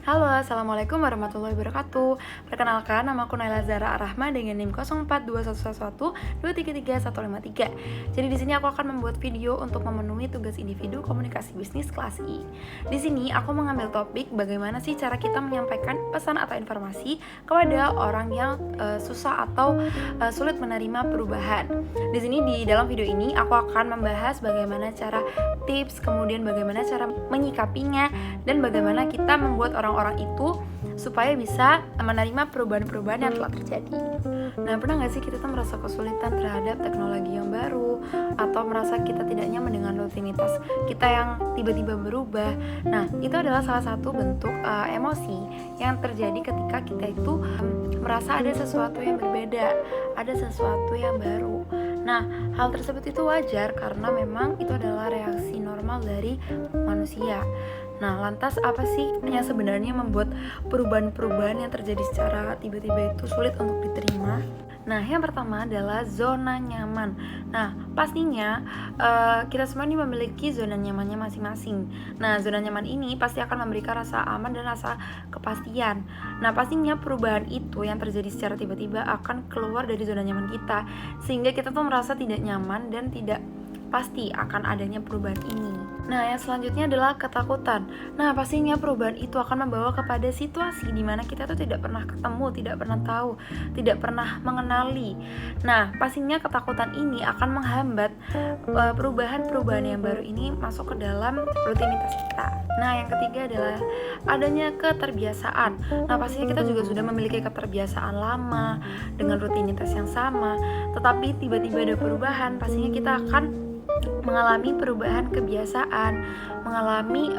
Halo, Assalamualaikum warahmatullahi wabarakatuh. Perkenalkan, nama aku Naila Zara Ar-Rahma dengan NIM 042111233153. Jadi di sini aku akan membuat video untuk memenuhi tugas individu komunikasi bisnis kelas I. Di sini aku mengambil topik bagaimana sih cara kita menyampaikan pesan atau informasi kepada orang yang susah atau sulit menerima perubahan. Di sini di dalam video ini aku akan membahas bagaimana cara tips, kemudian bagaimana cara menyikapinya, dan bagaimana kita membuat orang-orang itu supaya bisa menerima perubahan-perubahan yang telah terjadi. Nah, pernah gak sih kita tuh merasa kesulitan terhadap teknologi yang baru, atau merasa kita tidak nyaman dengan rutinitas kita yang tiba-tiba berubah? Nah, itu adalah salah satu bentuk emosi yang terjadi ketika kita itu merasa ada sesuatu yang berbeda, ada sesuatu yang baru. Nah, hal tersebut itu wajar karena memang itu adalah reaksi normal dari manusia. Nah, lantas apa sih yang sebenarnya membuat perubahan-perubahan yang terjadi secara tiba-tiba itu sulit untuk diterima? Nah, yang pertama adalah zona nyaman. Nah, pastinya kita semua ini memiliki zona nyamannya masing-masing. Nah, zona nyaman ini pasti akan memberikan rasa aman dan rasa kepastian. Nah, pastinya perubahan itu yang terjadi secara tiba-tiba akan keluar dari zona nyaman kita, sehingga kita tuh merasa tidak nyaman dan tidak pasti akan adanya perubahan ini. Nah, yang selanjutnya adalah ketakutan. Nah, pastinya perubahan itu akan membawa kepada situasi di mana kita tuh tidak pernah ketemu, tidak pernah tahu, tidak pernah mengenali. Nah, pastinya ketakutan ini akan menghambat perubahan-perubahan yang baru ini masuk ke dalam rutinitas kita. Nah, yang ketiga adalah adanya keterbiasaan. Nah, pastinya kita juga sudah memiliki keterbiasaan lama dengan rutinitas yang sama, tetapi tiba-tiba ada perubahan, pastinya kita akan mengalami perubahan kebiasaan, mengalami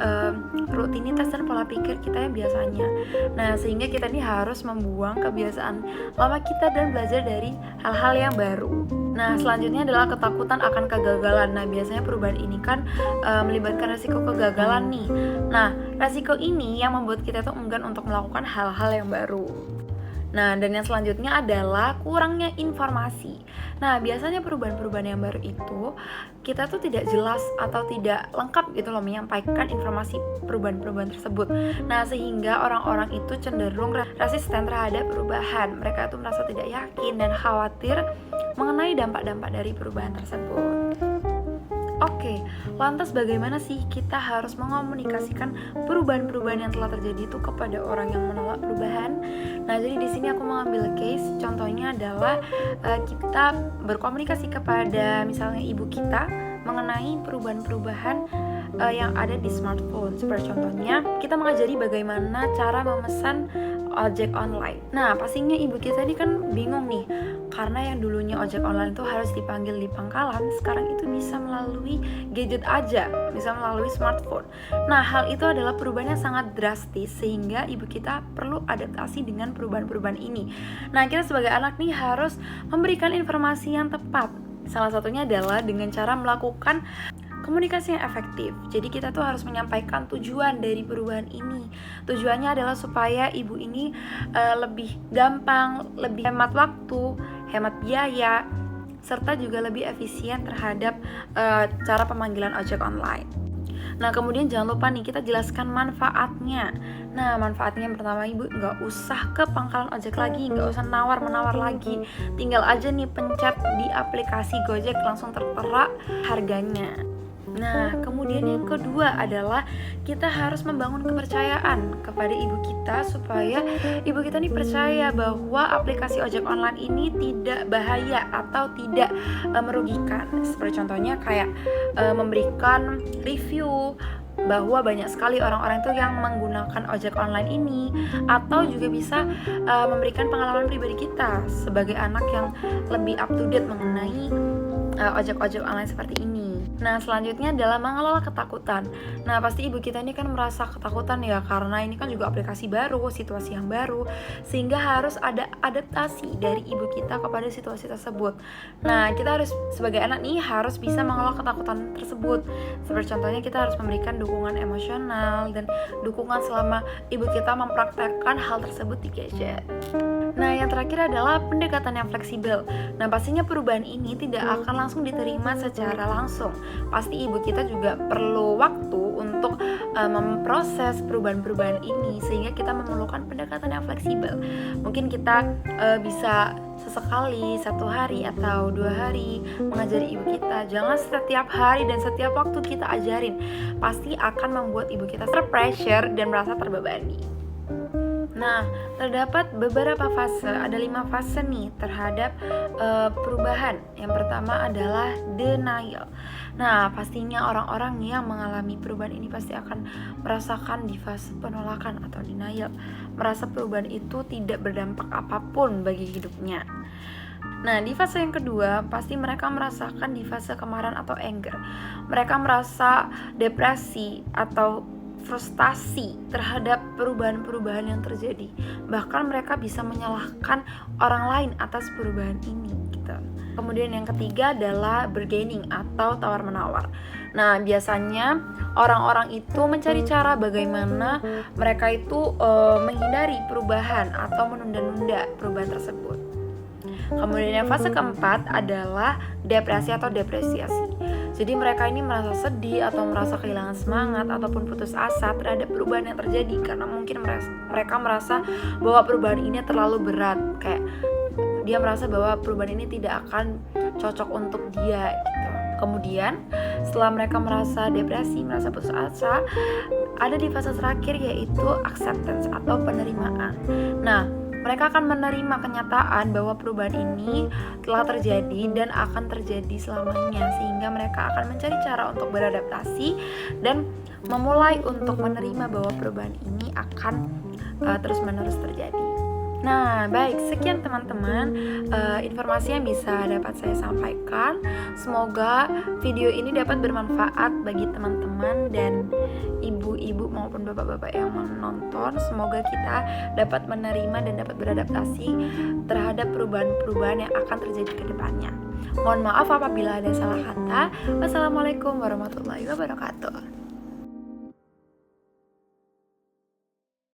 rutinitas dan pola pikir kita yang biasanya. Nah, sehingga kita ini harus membuang kebiasaan lama kita dan belajar dari hal-hal yang baru. Nah, selanjutnya adalah ketakutan akan kegagalan. Nah, biasanya perubahan ini kan melibatkan resiko kegagalan nih. Nah, resiko ini yang membuat kita tuh enggan untuk melakukan hal-hal yang baru. Nah, dan yang selanjutnya adalah kurangnya informasi. Nah, biasanya perubahan-perubahan yang baru itu kita tuh tidak jelas atau tidak lengkap gitu loh menyampaikan informasi perubahan-perubahan tersebut. Nah, sehingga orang-orang itu cenderung resisten terhadap perubahan. Mereka itu merasa tidak yakin dan khawatir mengenai dampak-dampak dari perubahan tersebut. Oke, lantas bagaimana sih kita harus mengomunikasikan perubahan-perubahan yang telah terjadi itu kepada orang yang menolak perubahan? Nah, jadi di sini aku mengambil case, contohnya adalah kita berkomunikasi kepada misalnya ibu kita mengenai perubahan-perubahan yang ada di smartphone. Seperti contohnya, kita mengajari bagaimana cara memesan ojek online. Nah, pastinya ibu kita ini kan bingung nih, karena yang dulunya ojek online itu harus dipanggil di pangkalan, sekarang itu bisa melalui gadget aja, bisa melalui smartphone. Nah, hal itu adalah perubahan yang sangat drastis, sehingga ibu kita perlu adaptasi dengan perubahan-perubahan ini. Nah, kita sebagai anak nih harus memberikan informasi yang tepat. Salah satunya adalah dengan cara melakukan komunikasi yang efektif. Jadi kita tuh harus menyampaikan tujuan dari perubahan ini. Tujuannya adalah supaya ibu ini lebih gampang, lebih hemat waktu, hemat biaya, serta juga lebih efisien terhadap cara pemanggilan ojek online. Nah, kemudian jangan lupa nih kita jelaskan manfaatnya. Nah, manfaatnya yang pertama, ibu nggak usah ke pangkalan ojek lagi, nggak usah menawar lagi. Tinggal aja nih pencet di aplikasi Gojek, langsung tertera harganya. Nah, kemudian yang kedua adalah kita harus membangun kepercayaan kepada ibu kita supaya ibu kita nih percaya bahwa aplikasi ojek online ini tidak bahaya atau tidak merugikan. Seperti contohnya kayak memberikan review bahwa banyak sekali orang-orang itu yang menggunakan ojek online ini, atau juga bisa memberikan pengalaman pribadi kita sebagai anak yang lebih up to date mengenai ojek-ojek online seperti ini. Nah, selanjutnya adalah mengelola ketakutan. Nah, pasti ibu kita ini kan merasa ketakutan ya, karena ini kan juga aplikasi baru, situasi yang baru, sehingga harus ada adaptasi dari ibu kita kepada situasi tersebut. Nah, kita harus sebagai anak nih harus bisa mengelola ketakutan tersebut. Seperti contohnya kita harus memberikan dukungan emosional dan dukungan selama ibu kita mempraktekkan hal tersebut di gadget. Nah, yang terakhir adalah pendekatan yang fleksibel. Nah, pastinya perubahan ini tidak akan langsung diterima secara langsung. Pasti ibu kita juga perlu waktu untuk memproses perubahan-perubahan ini, sehingga kita memerlukan pendekatan yang fleksibel. Mungkin kita bisa sesekali, 1 hari atau 2 hari mengajari ibu kita. Jangan setiap hari dan setiap waktu kita ajarin, pasti akan membuat ibu kita terpressure dan merasa terbebani. Nah, terdapat beberapa fase, ada 5 fase nih terhadap perubahan. Yang pertama adalah denial. Nah, pastinya orang-orang yang mengalami perubahan ini pasti akan merasakan di fase penolakan atau denial. Merasa perubahan itu tidak berdampak apapun bagi hidupnya. Nah, di fase yang kedua, pasti mereka merasakan di fase kemarahan atau anger. Mereka merasa depresi atau frustasi terhadap perubahan-perubahan yang terjadi. Bahkan mereka bisa menyalahkan orang lain atas perubahan ini gitu. Kemudian yang ketiga adalah bargaining atau tawar-menawar. Nah, biasanya orang-orang itu mencari cara bagaimana mereka itu menghindari perubahan atau menunda-nunda perubahan tersebut. Kemudian yang fase keempat adalah depresi atau depresiasi. Jadi mereka ini merasa sedih atau merasa kehilangan semangat ataupun putus asa terhadap perubahan yang terjadi, karena mungkin mereka merasa bahwa perubahan ini terlalu berat, kayak dia merasa bahwa perubahan ini tidak akan cocok untuk dia gitu. Kemudian setelah mereka merasa depresi, merasa putus asa, ada di fase terakhir yaitu acceptance atau penerimaan. Nah, mereka akan menerima kenyataan bahwa perubahan ini telah terjadi dan akan terjadi selamanya, sehingga mereka akan mencari cara untuk beradaptasi dan memulai untuk menerima bahwa perubahan ini akan terus-menerus terjadi. Nah, baik, sekian teman-teman informasi yang bisa dapat saya sampaikan. Semoga video ini dapat bermanfaat bagi teman-teman dan ibu-ibu maupun bapak-bapak yang menonton. Semoga kita dapat menerima dan dapat beradaptasi terhadap perubahan-perubahan yang akan terjadi ke depannya. Mohon maaf apabila ada salah kata. Wassalamualaikum warahmatullahi wabarakatuh.